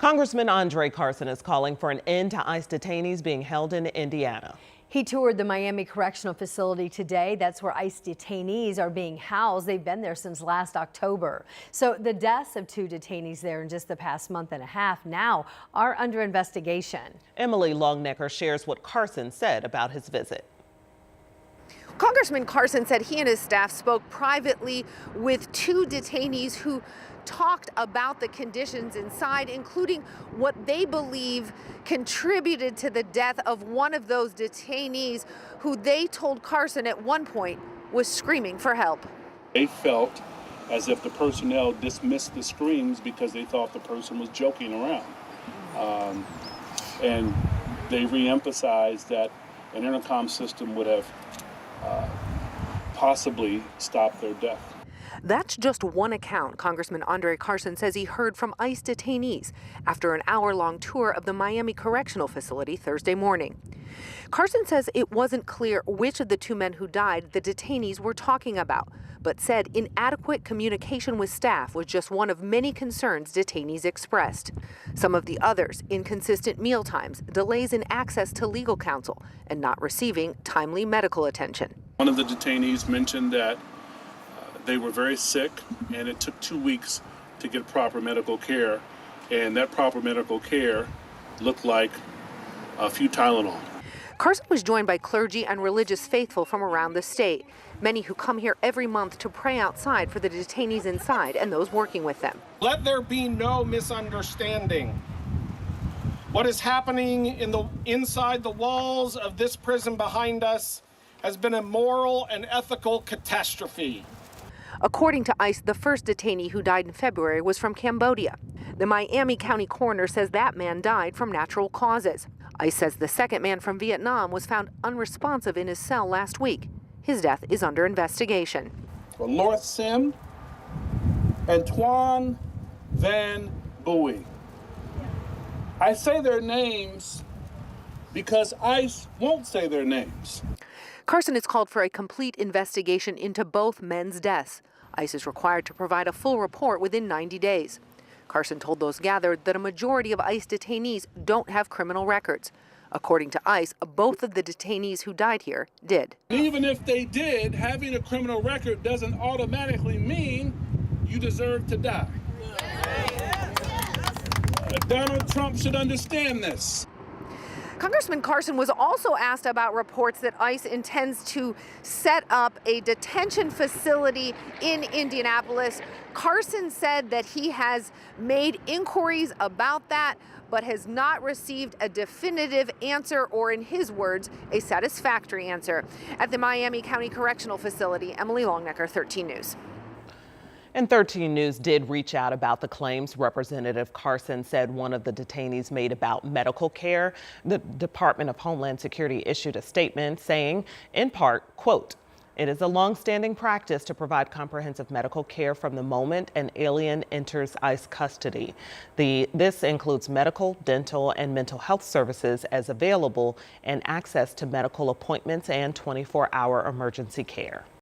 Congressman Andre Carson is calling for an end to ICE detainees being held in Indiana. He toured the Miami Correctional Facility today. That's where ICE detainees are being housed. They've been there since last October. So the deaths of 2 detainees there in just the past month and a half now are under investigation. Emily Longnecker shares what Carson said about his visit. Congressman Carson said he and his staff spoke privately with 2 detainees who talked about the conditions inside, including what they believe contributed to the death of one of those detainees who they told Carson at one point was screaming for help. They felt as if the personnel dismissed the screams because they thought the person was joking around. And they re-emphasized that an intercom system would have possibly stopped their death. That's just one account Congressman Andre Carson says he heard from ICE detainees after an hour-long tour of the Miami Correctional Facility Thursday morning. Carson says it wasn't clear which of the 2 men who died the detainees were talking about, but said inadequate communication with staff was just one of many concerns detainees expressed. Some of the others, inconsistent meal times, delays in access to legal counsel, and not receiving timely medical attention. One of the detainees mentioned that they were very sick and it took 2 weeks to get proper medical care, and that proper medical care looked like a few Tylenol. Carson was joined by clergy and religious faithful from around the state, many who come here every month to pray outside for the detainees inside and those working with them. Let there be no misunderstanding. What is happening inside the walls of this prison behind us has been a moral and ethical catastrophe. According to ICE, the first detainee who died in February was from Cambodia. The Miami County coroner says that man died from natural causes. ICE says the second man from Vietnam was found unresponsive in his cell last week. His death is under investigation. For Lord Sim and Tuan Van Bowie. I say their names because ICE won't say their names. Carson has called for a complete investigation into both men's deaths. ICE is required to provide a full report within 90 days. Carson told those gathered that a majority of ICE detainees don't have criminal records. According to ICE, both of the detainees who died here did. Even if they did, having a criminal record doesn't automatically mean you deserve to die. Donald Trump should understand this. Congressman Carson was also asked about reports that ICE intends to set up a detention facility in Indianapolis. Carson said that he has made inquiries about that, but has not received a definitive answer, or in his words, a satisfactory answer. At the Miami County Correctional Facility, Emily Longnecker, 13 News. And 13 News did reach out about the claims Representative Carson said one of the detainees made about medical care. The Department of Homeland Security issued a statement saying, in part, quote, "It is a longstanding practice to provide comprehensive medical care from the moment an alien enters ICE custody. This includes medical, dental, and mental health services as available, and access to medical appointments and 24-hour emergency care."